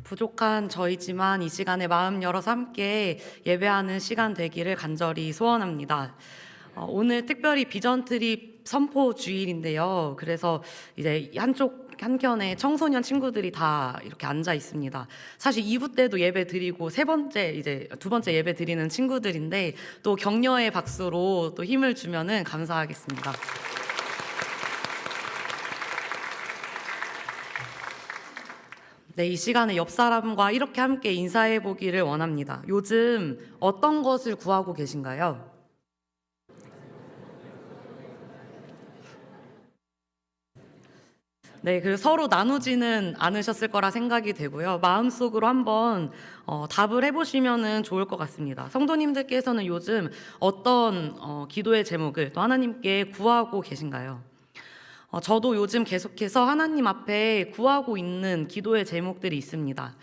부족한 저희지만 이 시간에 마음 열어서 함께 예배하는 시간 되기를 간절히 소원합니다. 오늘 특별히 비전 트립 선포 주일인데요. 그래서 이제 한켠에 청소년 친구들이 다 이렇게 앉아 있습니다. 사실 2부 때도 예배 드리고 두 번째 예배 드리는 친구들인데 또 격려의 박수로 또 힘을 주면은 감사하겠습니다. 네, 이 시간에 옆 사람과 이렇게 함께 인사해 보기를 원합니다. 요즘 어떤 것을 구하고 계신가요? 네, 그 서로 나누지는 않으셨을 거라 생각이 되고요. 마음속으로 한번 답을 해보시면은 좋을 것 같습니다. 성도님들께서는 요즘 어떤 기도의 제목을 또 하나님께 구하고 계신가요? 저도 요즘 계속해서 하나님 앞에 구하고 있는 기도의 제목들이 있습니다.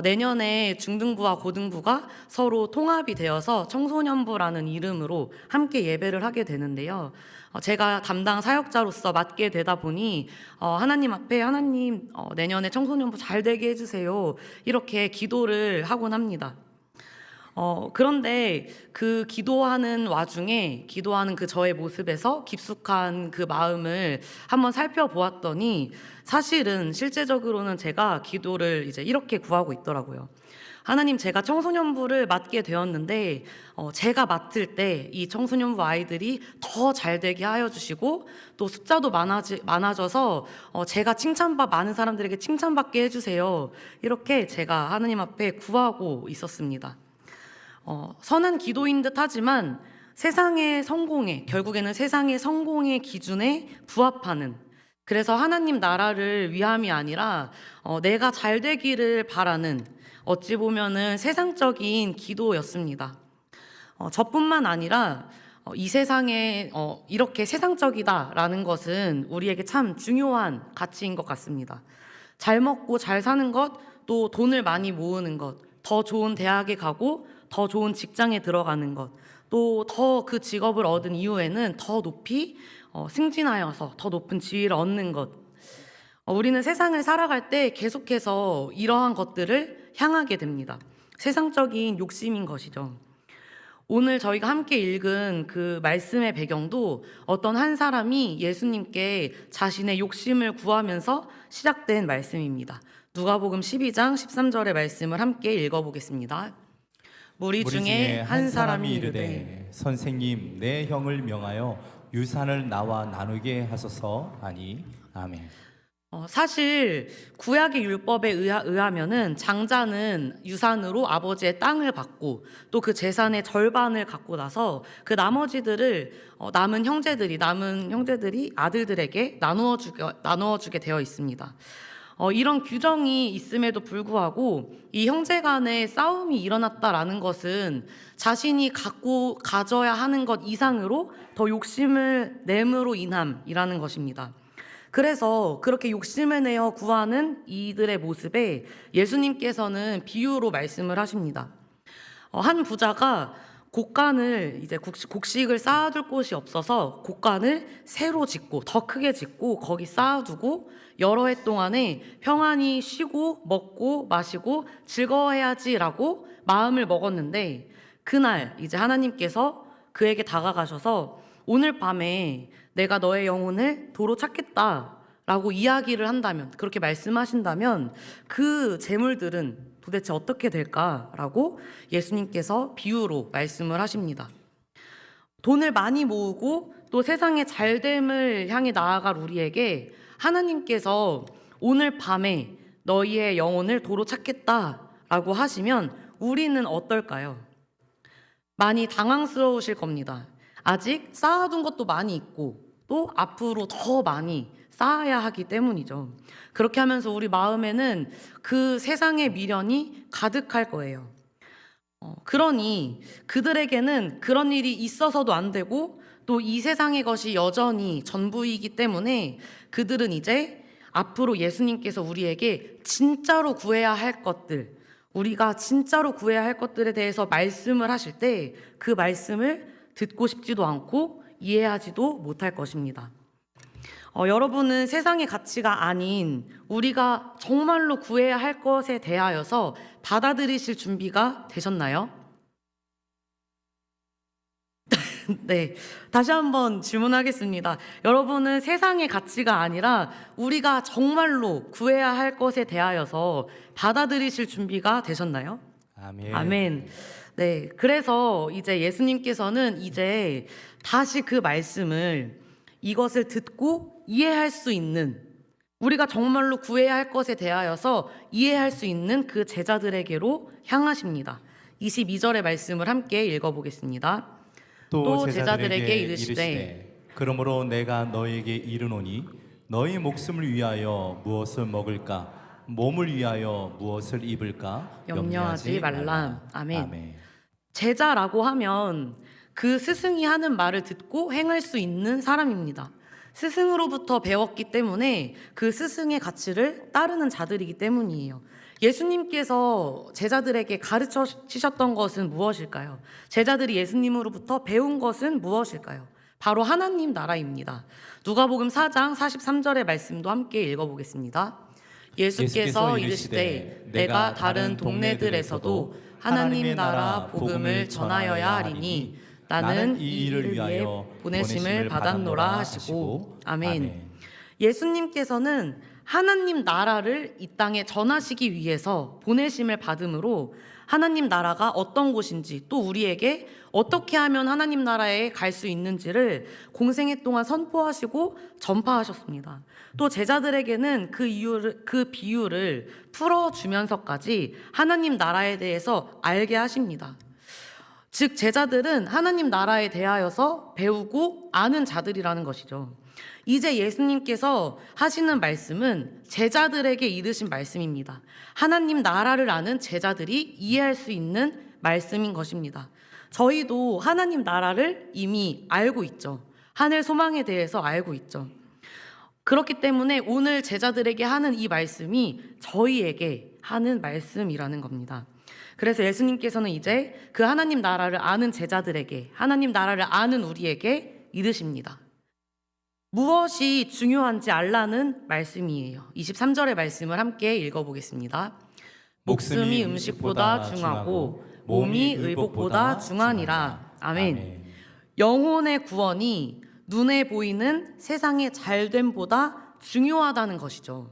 내년에 중등부와 고등부가 서로 통합이 되어서 청소년부라는 이름으로 함께 예배를 하게 되는데요. 제가 담당 사역자로서 맡게 되다 보니 하나님 앞에 하나님 내년에 청소년부 잘 되게 해주세요. 이렇게 기도를 하곤 합니다. 그런데 그 기도하는 와중에 기도하는 그 저의 모습에서 깊숙한 그 마음을 한번 살펴보았더니 사실은 실제적으로는 제가 기도를 이제 이렇게 구하고 있더라고요. 하나님, 제가 청소년부를 맡게 되었는데 제가 맡을 때 이 청소년부 아이들이 더 잘 되게 하여 주시고 또 숫자도 많아져서 제가 많은 사람들에게 칭찬받게 해주세요. 이렇게 제가 하나님 앞에 구하고 있었습니다. 선한 기도인 듯 하지만 결국에는 세상의 성공의 기준에 부합하는, 그래서 하나님 나라를 위함이 아니라 내가 잘 되기를 바라는, 어찌 보면은 세상적인 기도였습니다. 저뿐만 아니라 이 세상에 이렇게 세상적이다라는 것은 우리에게 참 중요한 가치인 것 같습니다. 잘 먹고 잘 사는 것, 또 돈을 많이 모으는 것, 더 좋은 대학에 가고 더 좋은 직장에 들어가는 것, 또 더 그 직업을 얻은 이후에는 더 높이 승진하여서 더 높은 지위를 얻는 것. 우리는 세상을 살아갈 때 계속해서 이러한 것들을 향하게 됩니다. 세상적인 욕심인 것이죠. 오늘 저희가 함께 읽은 그 말씀의 배경도 어떤 한 사람이 예수님께 자신의 욕심을 구하면서 시작된 말씀입니다. 누가복음 12장 13절의 말씀을 함께 읽어보겠습니다. 무리 중에 한 사람이 이르되 선생님, 내 형을 명하여 유산을 나와 나누게 하소서 하니. 아멘. 사실 구약의 율법에 의하면은 장자는 유산으로 아버지의 땅을 받고 또 그 재산의 절반을 갖고 나서 그 나머지들을 남은 형제들이 아들들에게 나누어 주게 되어 있습니다. 이런 규정이 있음에도 불구하고 이 형제 간의 싸움이 일어났다라는 것은 자신이 가져야 하는 것 이상으로 더 욕심을 내므로 인함이라는 것입니다. 그래서 그렇게 욕심을 내어 구하는 이들의 모습에 예수님께서는 비유로 말씀을 하십니다. 한 부자가 곡식을 쌓아둘 곳이 없어서 곡간을 새로 짓고 더 크게 짓고 거기 쌓아두고 여러 해 동안에 평안히 쉬고 먹고 마시고 즐거워해야지라고 마음을 먹었는데, 그날 이제 하나님께서 그에게 다가가셔서 오늘 밤에 내가 너의 영혼을 도로 찾겠다라고 이야기를 한다면, 그렇게 말씀하신다면 그 재물들은 도대체 어떻게 될까라고 예수님께서 비유로 말씀을 하십니다. 돈을 많이 모으고 또 세상의 잘됨을 향해 나아갈 우리에게 하나님께서 오늘 밤에 너희의 영혼을 도로 찾겠다라고 하시면 우리는 어떨까요? 많이 당황스러우실 겁니다. 아직 쌓아둔 것도 많이 있고 또 앞으로 더 많이 쌓아야 하기 때문이죠. 그렇게 하면서 우리 마음에는 그 세상의 미련이 가득할 거예요. 그러니 그들에게는 그런 일이 있어서도 안 되고 또 이 세상의 것이 여전히 전부이기 때문에 그들은 이제 앞으로 예수님께서 우리에게 진짜로 구해야 할 것들, 우리가 진짜로 구해야 할 것들에 대해서 말씀을 하실 때 그 말씀을 듣고 싶지도 않고 이해하지도 못할 것입니다. 여러분은 세상의 가치가 아닌 우리가 정말로 구해야 할 것에 대하여서 받아들이실 준비가 되셨나요? 네, 다시 한번 질문하겠습니다. 여러분은 세상의 가치가 아니라 우리가 정말로 구해야 할 것에 대하여서 받아들이실 준비가 되셨나요? 아멘. 아멘. 네, 그래서 이제 예수님께서는 이제 다시 그 말씀을 이것을 듣고 이해할 수 있는, 우리가 정말로 구해야 할 것에 대하여서 이해할 수 있는 그 제자들에게로 향하십니다. 22절의 말씀을 함께 읽어보겠습니다. 또 제자들에게 이르시되 그러므로 내가 너에게 이르노니 너희 목숨을 위하여 무엇을 먹을까 몸을 위하여 무엇을 입을까 염려하지 말라. 아멘. 제자라고 하면 그 스승이 하는 말을 듣고 행할 수 있는 사람입니다. 스승으로부터 배웠기 때문에 그 스승의 가치를 따르는 자들이기 때문이에요. 예수님께서 제자들에게 가르쳐 주셨던 것은 무엇일까요? 제자들이 예수님으로부터 배운 것은 무엇일까요? 바로 하나님 나라입니다. 누가복음 4장 43절의 말씀도 함께 읽어보겠습니다. 예수께서 이르시되 내가 다른 동네들에서도 하나님 나라 복음을 전하여야 하리니 나는 이 일을 위하여 보내심을 받았노라 하시고 아멘. 예수님께서는 하나님 나라를 이 땅에 전하시기 위해서 보내심을 받음으로 하나님 나라가 어떤 곳인지 또 우리에게 어떻게 하면 하나님 나라에 갈 수 있는지를 공생애 동안 선포하시고 전파하셨습니다. 또 제자들에게는 그 비유를 풀어주면서까지 하나님 나라에 대해서 알게 하십니다. 즉 제자들은 하나님 나라에 대하여서 배우고 아는 자들이라는 것이죠. 이제 예수님께서 하시는 말씀은 제자들에게 이르신 말씀입니다. 하나님 나라를 아는 제자들이 이해할 수 있는 말씀인 것입니다. 저희도 하나님 나라를 이미 알고 있죠. 하늘 소망에 대해서 알고 있죠. 그렇기 때문에 오늘 제자들에게 하는 이 말씀이 저희에게 하는 말씀이라는 겁니다. 그래서 예수님께서는 이제 그 하나님 나라를 아는 제자들에게, 하나님 나라를 아는 우리에게 이르십니다. 무엇이 중요한지 알라는 말씀이에요. 23절의 말씀을 함께 읽어보겠습니다. 목숨이 음식보다 중하고 몸이 의복보다 중하니라. 아멘. 영혼의 구원이 눈에 보이는 세상의 잘됨보다 중요하다는 것이죠.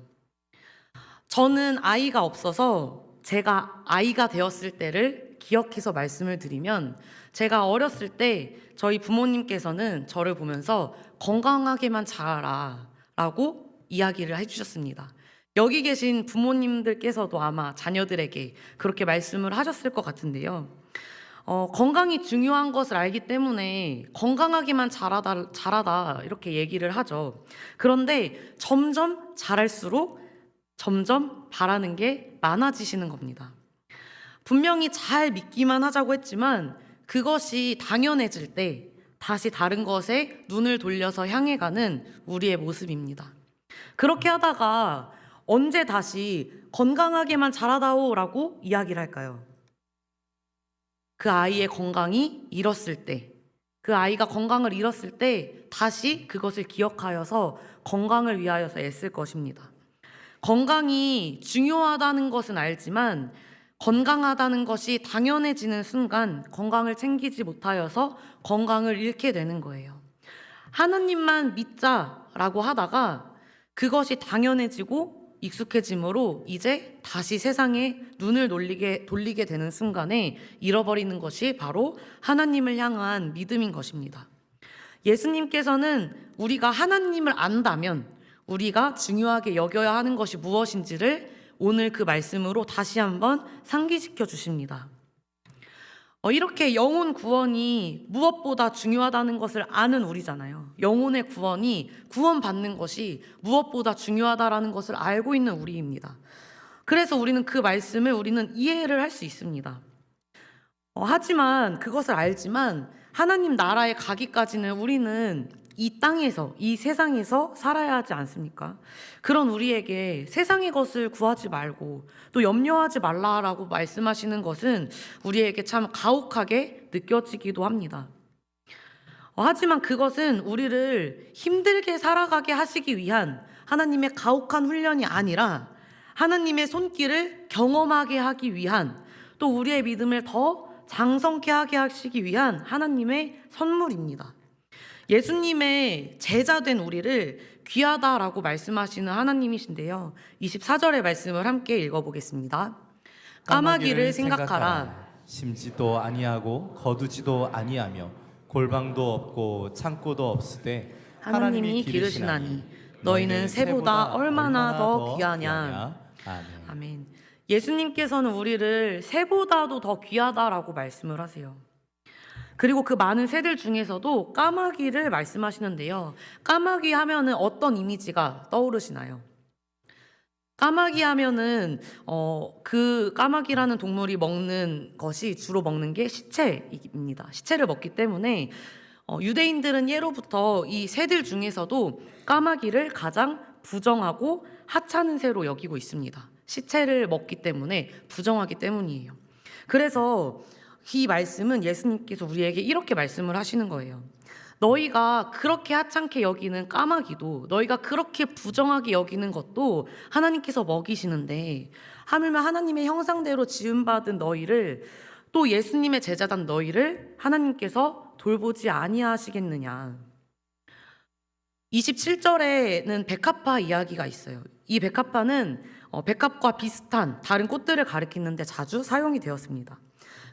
저는 아이가 없어서 제가 아이가 되었을 때를 기억해서 말씀을 드리면, 제가 어렸을 때 저희 부모님께서는 저를 보면서 건강하게만 자라라 라고 이야기를 해주셨습니다. 여기 계신 부모님들께서도 아마 자녀들에게 그렇게 말씀을 하셨을 것 같은데요. 건강이 중요한 것을 알기 때문에 건강하게만 자라다 이렇게 얘기를 하죠. 그런데 점점 자랄수록 점점 바라는 게 많아지시는 겁니다. 분명히 잘 믿기만 하자고 했지만 그것이 당연해질 때 다시 다른 것에 눈을 돌려서 향해 가는 우리의 모습입니다. 그렇게 하다가 언제 다시 건강하게만 자라다오라고 이야기를 할까요? 그 아이의 건강이 잃었을 때, 그 아이가 건강을 잃었을 때 다시 그것을 기억하여서 건강을 위하여서 애쓸 것입니다. 건강이 중요하다는 것은 알지만 건강하다는 것이 당연해지는 순간 건강을 챙기지 못하여서 건강을 잃게 되는 거예요. 하나님만 믿자라고 하다가 그것이 당연해지고 익숙해짐으로 이제 다시 세상에 눈을 돌리게 되는 순간에 잃어버리는 것이 바로 하나님을 향한 믿음인 것입니다. 예수님께서는 우리가 하나님을 안다면 우리가 중요하게 여겨야 하는 것이 무엇인지를 오늘 그 말씀으로 다시 한번 상기시켜 주십니다. 이렇게 영혼 구원이 무엇보다 중요하다는 것을 아는 우리잖아요. 영혼의 구원이 구원받는 것이 무엇보다 중요하다라는 것을 알고 있는 우리입니다. 그래서 우리는 그 말씀을 이해를 할 수 있습니다. 하지만 그것을 알지만 하나님 나라에 가기까지는 우리는 이 땅에서, 이 세상에서 살아야 하지 않습니까? 그런 우리에게 세상의 것을 구하지 말고 또 염려하지 말라라고 말씀하시는 것은 우리에게 참 가혹하게 느껴지기도 합니다. 하지만 그것은 우리를 힘들게 살아가게 하시기 위한 하나님의 가혹한 훈련이 아니라 하나님의 손길을 경험하게 하기 위한, 또 우리의 믿음을 더 장성케 하게 하시기 위한 하나님의 선물입니다. 예수님의 제자 된 우리를 귀하다라고 말씀하시는 하나님이신데요. 24절의 말씀을 함께 읽어보겠습니다. 까마귀를 생각하라. 심지도 아니하고 거두지도 아니하며 골방도 없고 창고도 없으되 하나님이 기르시나니 너희는 새보다 얼마나 더 귀하냐. 아멘. 아멘. 예수님께서는 우리를 새보다도 더 귀하다라고 말씀을 하세요. 그리고 그 많은 새들 중에서도 까마귀를 말씀하시는데요. 까마귀 하면은 어떤 이미지가 떠오르시나요? 까마귀 하면은 그 까마귀라는 동물이 먹는 것이 주로 먹는 게 시체입니다. 시체를 먹기 때문에 유대인들은 예로부터 이 새들 중에서도 까마귀를 가장 부정하고 하찮은 새로 여기고 있습니다. 시체를 먹기 때문에, 부정하기 때문이에요. 그래서 이 말씀은 예수님께서 우리에게 이렇게 말씀을 하시는 거예요. 너희가 그렇게 하찮게 여기는 까마귀도, 너희가 그렇게 부정하게 여기는 것도 하나님께서 먹이시는데, 하물며 하나님의 형상대로 지음받은 너희를, 또 예수님의 제자단 너희를 하나님께서 돌보지 아니하시겠느냐. 27절에는 백합화 이야기가 있어요. 이 백합화는 백합과 비슷한 다른 꽃들을 가리키는데 자주 사용이 되었습니다.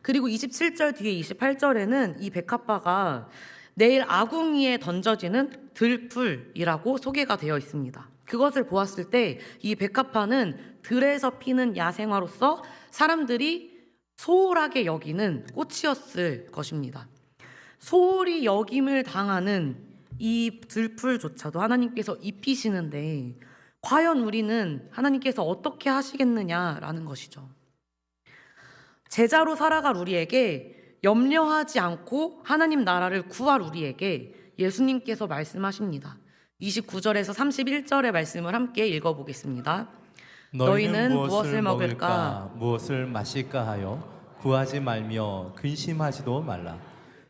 그리고 27절 뒤에 28절에는 이 백합화가 내일 아궁이에 던져지는 들풀이라고 소개가 되어 있습니다. 그것을 보았을 때 이 백합화는 들에서 피는 야생화로서 사람들이 소홀하게 여기는 꽃이었을 것입니다. 소홀히 여김을 당하는 이 들풀조차도 하나님께서 입히시는데 과연 우리는 하나님께서 어떻게 하시겠느냐라는 것이죠. 제자로 살아갈 우리에게 염려하지 않고 하나님 나라를 구할 우리에게 예수님께서 말씀하십니다. 29절에서 31절의 말씀을 함께 읽어보겠습니다. 너희는 무엇을 먹을까? 무엇을 마실까 하여 구하지 말며 근심하지도 말라.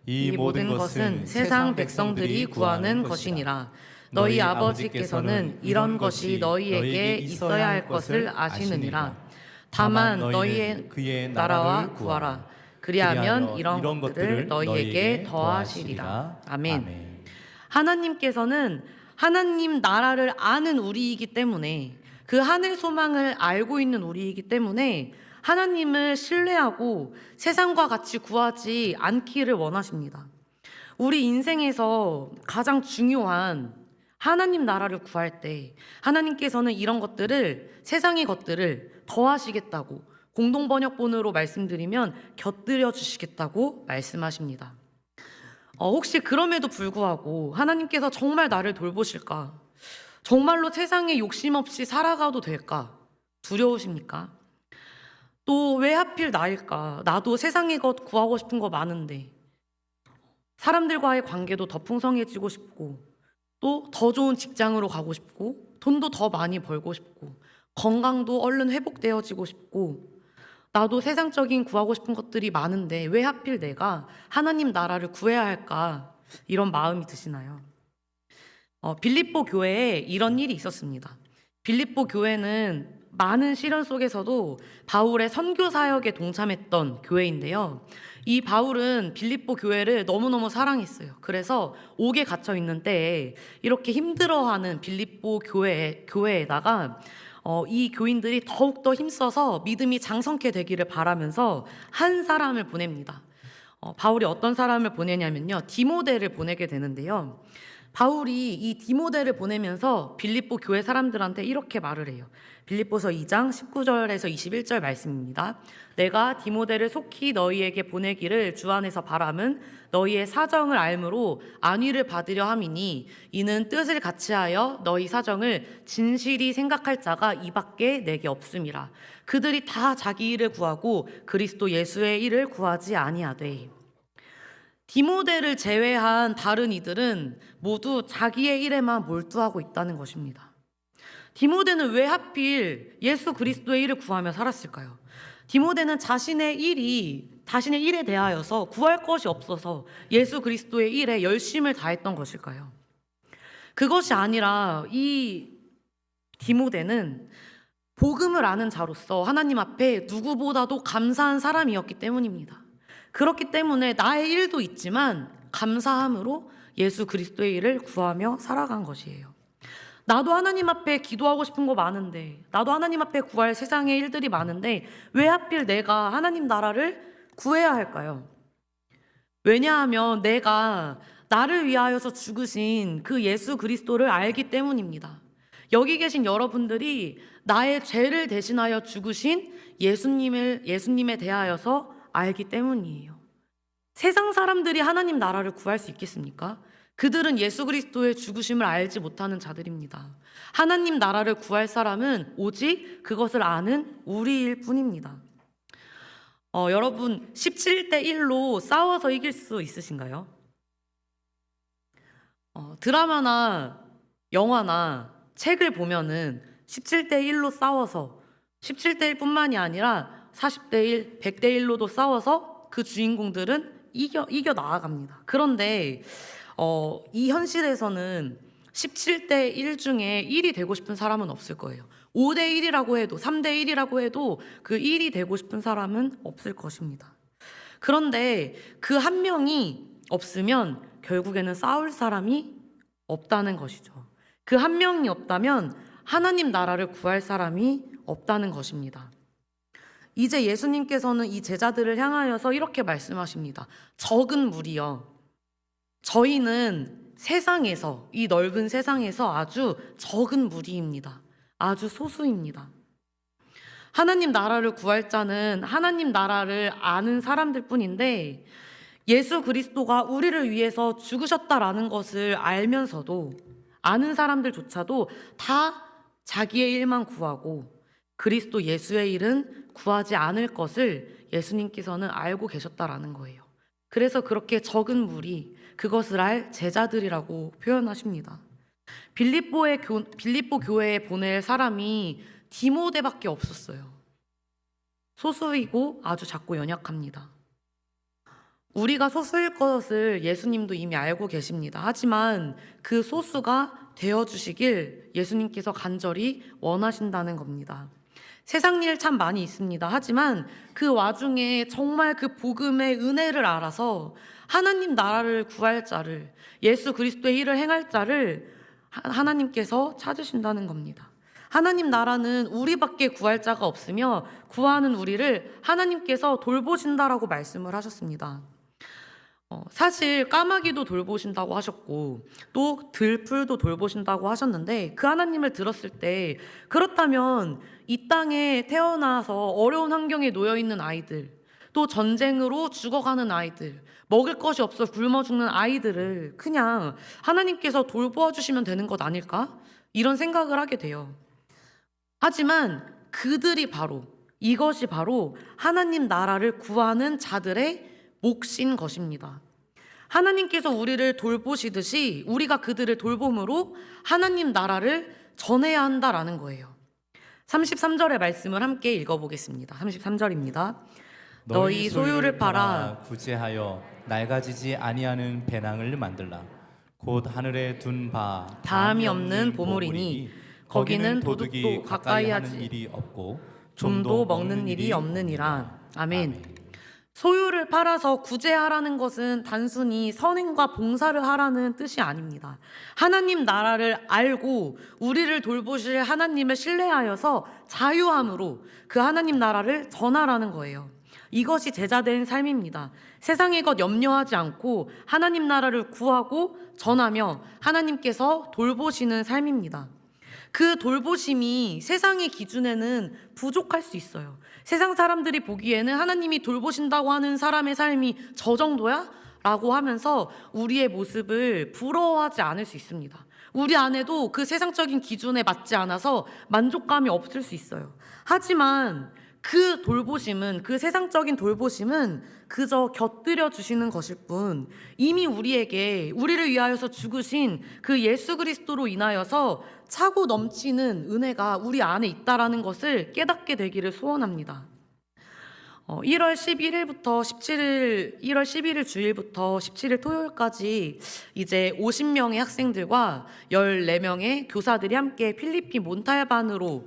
이 모든 것은 세상 백성들이 구하는 것이니라. 너희 아버지께서는 이런 것이 너희에게 있어야 할 것을 아시느니라. 다만 너희의 그의 나라와 구하라. 그리하면 이런 것들을 너희에게 더하시리라. 아멘. 하나님께서는 하나님 나라를 아는 우리이기 때문에, 그 하늘 소망을 알고 있는 우리이기 때문에 하나님을 신뢰하고 세상과 같이 구하지 않기를 원하십니다. 우리 인생에서 가장 중요한 하나님 나라를 구할 때 하나님께서는 이런 것들을, 세상의 것들을 더하시겠다고, 공동번역본으로 말씀드리면 곁들여 주시겠다고 말씀하십니다. 혹시 그럼에도 불구하고 하나님께서 정말 나를 돌보실까? 정말로 세상에 욕심 없이 살아가도 될까? 두려우십니까? 또 왜 하필 나일까? 나도 세상의 것 구하고 싶은 거 많은데, 사람들과의 관계도 더 풍성해지고 싶고, 또 더 좋은 직장으로 가고 싶고, 돈도 더 많이 벌고 싶고, 건강도 얼른 회복되어지고 싶고, 나도 세상적인 구하고 싶은 것들이 많은데 왜 하필 내가 하나님 나라를 구해야 할까? 이런 마음이 드시나요? 빌립보 교회에 이런 일이 있었습니다. 빌립보 교회는 많은 시련 속에서도 바울의 선교 사역에 동참했던 교회인데요. 이 바울은 빌립보 교회를 너무너무 사랑했어요. 그래서 옥에 갇혀 있는 때에 이렇게 힘들어하는 빌립보 교회에다가 이 교인들이 더욱더 힘써서 믿음이 장성케 되기를 바라면서 한 사람을 보냅니다. 바울이 어떤 사람을 보내냐면요, 디모데를 보내게 되는데요. 바울이 이 디모데를 보내면서 빌립보 교회 사람들한테 이렇게 말을 해요. 빌립보서 2장 19절에서 21절 말씀입니다. 내가 디모데를 속히 너희에게 보내기를 주 안에서 바람은 너희의 사정을 알므로 안위를 받으려 함이니, 이는 뜻을 같이하여 너희 사정을 진실이 생각할 자가 이밖에 내게 없음이라. 그들이 다 자기 일을 구하고 그리스도 예수의 일을 구하지 아니하되. 디모데를 제외한 다른 이들은 모두 자기의 일에만 몰두하고 있다는 것입니다. 디모데는 왜 하필 예수 그리스도의 일을 구하며 살았을까요? 디모데는 자신의 일에 대하여서 구할 것이 없어서 예수 그리스도의 일에 열심을 다했던 것일까요? 그것이 아니라 이 디모데는 복음을 아는 자로서 하나님 앞에 누구보다도 감사한 사람이었기 때문입니다. 그렇기 때문에 나의 일도 있지만 감사함으로 예수 그리스도의 일을 구하며 살아간 것이에요. 나도 하나님 앞에 기도하고 싶은 거 많은데, 나도 하나님 앞에 구할 세상의 일들이 많은데 왜 하필 내가 하나님 나라를 구해야 할까요? 왜냐하면 내가 나를 위하여서 죽으신 그 예수 그리스도를 알기 때문입니다. 여기 계신 여러분들이 나의 죄를 대신하여 죽으신 예수님에 대하여서 알기 때문이에요. 세상 사람들이 하나님 나라를 구할 수 있겠습니까? 그들은 예수 그리스도의 죽으심을 알지 못하는 자들입니다. 하나님 나라를 구할 사람은 오직 그것을 아는 우리일 뿐입니다. 여러분 17대 1로 싸워서 이길 수 있으신가요? 드라마나 영화나 책을 보면은 17대 1로 싸워서 17대 1뿐만이 아니라 40대 1, 100대 1로도 싸워서 그 주인공들은 이겨 나아갑니다. 그런데 이 현실에서는 17대 1 중에 1이 되고 싶은 사람은 없을 거예요. 5대 1이라고 해도 3대 1이라고 해도 그 1이 되고 싶은 사람은 없을 것입니다. 그런데 그 한 명이 없으면 결국에는 싸울 사람이 없다는 것이죠. 그 한 명이 없다면 하나님 나라를 구할 사람이 없다는 것입니다. 이제 예수님께서는 이 제자들을 향하여서 이렇게 말씀하십니다. 적은 무리여, 저희는 세상에서, 이 넓은 세상에서 아주 적은 무리입니다. 아주 소수입니다. 하나님 나라를 구할 자는 하나님 나라를 아는 사람들 뿐인데, 예수 그리스도가 우리를 위해서 죽으셨다라는 것을 알면서도 아는 사람들조차도 다 자기의 일만 구하고 그리스도 예수의 일은 구하지 않을 것을 예수님께서는 알고 계셨다라는 거예요. 그래서 그렇게 적은 무리, 그것을 알 제자들이라고 표현하십니다. 빌립보 교회에 보낼 사람이 디모데밖에 없었어요. 소수이고 아주 작고 연약합니다. 우리가 소수일 것을 예수님도 이미 알고 계십니다. 하지만 그 소수가 되어주시길 예수님께서 간절히 원하신다는 겁니다. 세상 일 참 많이 있습니다. 하지만 그 와중에 정말 그 복음의 은혜를 알아서 하나님 나라를 구할 자를, 예수 그리스도의 일을 행할 자를 하나님께서 찾으신다는 겁니다. 하나님 나라는 우리밖에 구할 자가 없으며 구하는 우리를 하나님께서 돌보신다라고 말씀을 하셨습니다. 사실 까마귀도 돌보신다고 하셨고 또 들풀도 돌보신다고 하셨는데, 그 하나님을 들었을 때 그렇다면 이 땅에 태어나서 어려운 환경에 놓여 있는 아이들, 또 전쟁으로 죽어가는 아이들, 먹을 것이 없어 굶어 죽는 아이들을 그냥 하나님께서 돌보아 주시면 되는 것 아닐까? 이런 생각을 하게 돼요. 하지만 이것이 바로 하나님 나라를 구하는 자들의 몫인 것입니다. 하나님께서 우리를 돌보시듯이 우리가 그들을 돌봄으로 하나님 나라를 전해야 한다라는 거예요. 33절의 말씀을 함께 읽어보겠습니다. 33절입니다. 너희 소유를 팔아 구제하여 낡아지지 아니하는 배낭을 만들라. 곧 하늘에 둔 바 다함이 없는 보물이니 거기는 도둑도 가까이 하지 일이 없고 좀도 먹는 일이 없느니라. 아멘. 소유를 팔아서 구제하라는 것은 단순히 선행과 봉사를 하라는 뜻이 아닙니다. 하나님 나라를 알고 우리를 돌보실 하나님을 신뢰하여서 자유함으로 그 하나님 나라를 전하라는 거예요. 이것이 제자된 삶입니다. 세상의 것 염려하지 않고 하나님 나라를 구하고 전하며 하나님께서 돌보시는 삶입니다. 그 돌보심이 세상의 기준에는 부족할 수 있어요. 세상 사람들이 보기에는 하나님이 돌보신다고 하는 사람의 삶이 저 정도야? 라고 하면서 우리의 모습을 부러워하지 않을 수 있습니다. 우리 안에도 그 세상적인 기준에 맞지 않아서 만족감이 없을 수 있어요. 하지만 그 돌보심은, 그 세상적인 돌보심은 그저 곁들여 주시는 것일 뿐, 이미 우리를 위하여서 죽으신 그 예수 그리스도로 인하여서 차고 넘치는 은혜가 우리 안에 있다라는 것을 깨닫게 되기를 소원합니다. 1월 11일부터 17일, 1월 11일 주일부터 17일 토요일까지 이제 50명의 학생들과 14명의 교사들이 함께 필리핀 몬탈반으로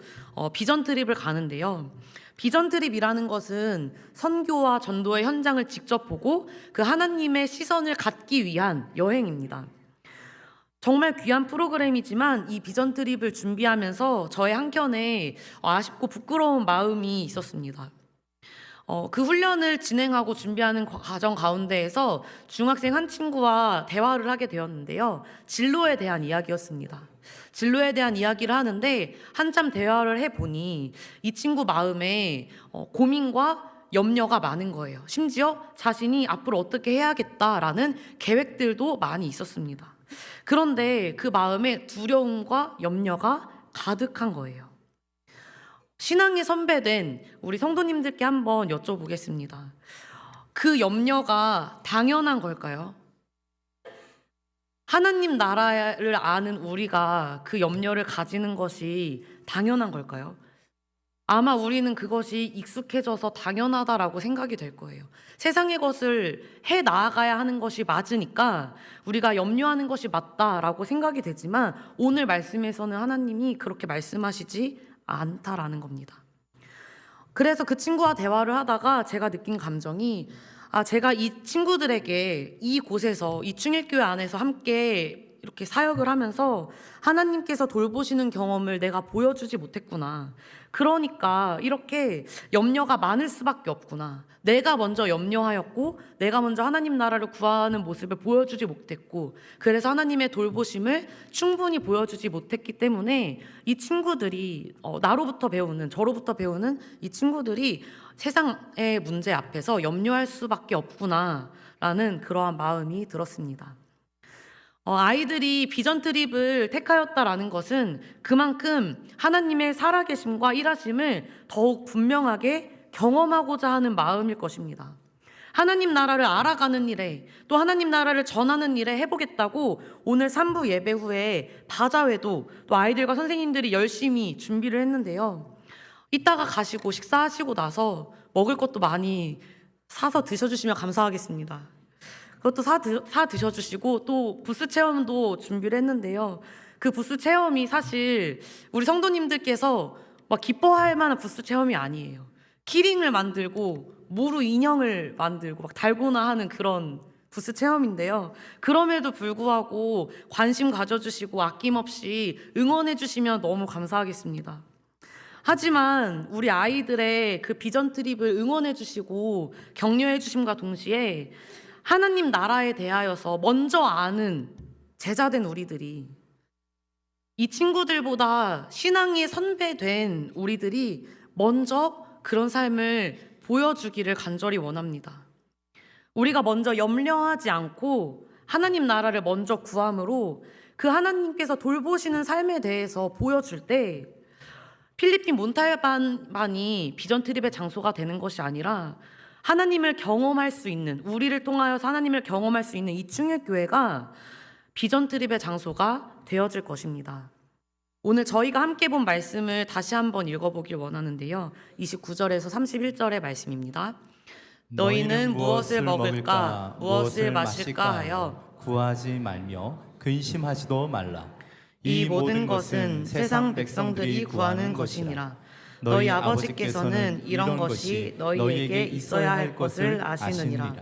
비전 트립을 가는데요. 비전 트립이라는 것은 선교와 전도의 현장을 직접 보고 그 하나님의 시선을 갖기 위한 여행입니다. 정말 귀한 프로그램이지만 이 비전 트립을 준비하면서 저의 한켠에 아쉽고 부끄러운 마음이 있었습니다. 그 훈련을 진행하고 준비하는 과정 가운데에서 중학생 한 친구와 대화를 하게 되었는데요. 진로에 대한 이야기였습니다. 진로에 대한 이야기를 하는데 한참 대화를 해보니 이 친구 마음에 고민과 염려가 많은 거예요. 심지어 자신이 앞으로 어떻게 해야겠다라는 계획들도 많이 있었습니다. 그런데 그 마음에 두려움과 염려가 가득한 거예요. 신앙의 선배된 우리 성도님들께 한번 여쭤보겠습니다. 그 염려가 당연한 걸까요? 하나님 나라를 아는 우리가 그 염려를 가지는 것이 당연한 걸까요? 아마 우리는 그것이 익숙해져서 당연하다라고 생각이 될 거예요. 세상의 것을 해 나아가야 하는 것이 맞으니까 우리가 염려하는 것이 맞다라고 생각이 되지만 오늘 말씀에서는 하나님이 그렇게 말씀하시지 않다라는 겁니다. 그래서 그 친구와 대화를 하다가 제가 느낀 감정이 제가 이 친구들에게 이곳에서 이 충일교회 안에서 함께 이렇게 사역을 하면서 하나님께서 돌보시는 경험을 내가 보여주지 못했구나. 그러니까 이렇게 염려가 많을 수밖에 없구나. 내가 먼저 염려하였고 내가 먼저 하나님 나라를 구하는 모습을 보여주지 못했고 그래서 하나님의 돌보심을 충분히 보여주지 못했기 때문에 이 친구들이 나로부터 배우는 저로부터 배우는 이 친구들이 세상의 문제 앞에서 염려할 수밖에 없구나라는 그러한 마음이 들었습니다. 아이들이 비전 트립을 택하였다라는 것은 그만큼 하나님의 살아계심과 일하심을 더욱 분명하게 경험하고자 하는 마음일 것입니다. 하나님 나라를 알아가는 일에 또 하나님 나라를 전하는 일에 해보겠다고 오늘 3부 예배 후에 바자회도 또 아이들과 선생님들이 열심히 준비를 했는데요. 이따가 가시고 식사하시고 나서 먹을 것도 많이 사서 드셔주시면 감사하겠습니다. 그것도 사 드셔주시고 또 부스 체험도 준비를 했는데요. 그 부스 체험이 사실 우리 성도님들께서 막 기뻐할 만한 부스 체험이 아니에요. 키링을 만들고 모루 인형을 만들고 막 달고나 하는 그런 부스 체험인데요. 그럼에도 불구하고 관심 가져주시고 아낌없이 응원해 주시면 너무 감사하겠습니다. 하지만 우리 아이들의 그 비전 트립을 응원해 주시고 격려해 주심과 동시에 하나님 나라에 대하여서 먼저 아는 제자된 우리들이 이 친구들보다 신앙이 선배된 우리들이 먼저 그런 삶을 보여주기를 간절히 원합니다. 우리가 먼저 염려하지 않고 하나님 나라를 먼저 구함으로 그 하나님께서 돌보시는 삶에 대해서 보여줄 때 필리핀 몬탈반이 비전 트립의 장소가 되는 것이 아니라 하나님을 경험할 수 있는, 우리를 통하여서 하나님을 경험할 수 있는 이 충일교회가 비전 트립의 장소가 되어질 것입니다. 오늘 저희가 함께 본 말씀을 다시 한번 읽어보길 원하는데요. 29절에서 31절의 말씀입니다. 너희는 무엇을 먹을까, 무엇을 마실까 하여 구하지 말며 근심하지도 말라. 이 모든 것은 세상 백성들이 구하는 것이니라. 너희 아버지께서는 이런 것이 너희에게 있어야 할 것을 아시느니라.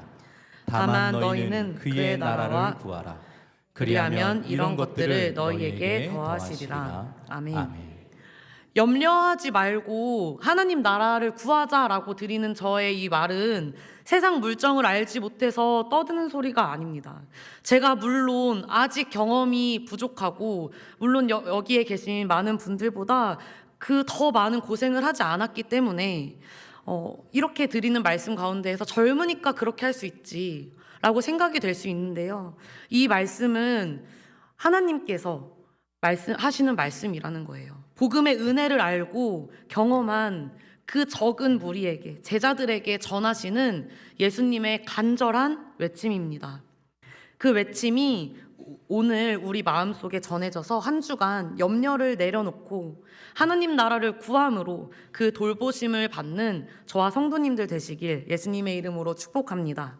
다만 너희는 그의 나라를 구하라. 그리하면 이런 것들을 너희에게 더하시리라. 아멘. 염려하지 말고 하나님 나라를 구하자라고 드리는 저의 이 말은 세상 물정을 알지 못해서 떠드는 소리가 아닙니다. 제가 물론 아직 경험이 부족하고 물론 여기에 계신 많은 분들보다 그 더 많은 고생을 하지 않았기 때문에 이렇게 드리는 말씀 가운데에서 젊으니까 그렇게 할 수 있지 라고 생각이 될 수 있는데요. 이 말씀은 하나님께서 하시는 말씀이라는 거예요. 복음의 은혜를 알고 경험한 그 적은 무리에게, 제자들에게 전하시는 예수님의 간절한 외침입니다. 그 외침이 오늘 우리 마음속에 전해져서 한 주간 염려를 내려놓고 하나님 나라를 구함으로 그 돌보심을 받는 저와 성도님들 되시길 예수님의 이름으로 축복합니다.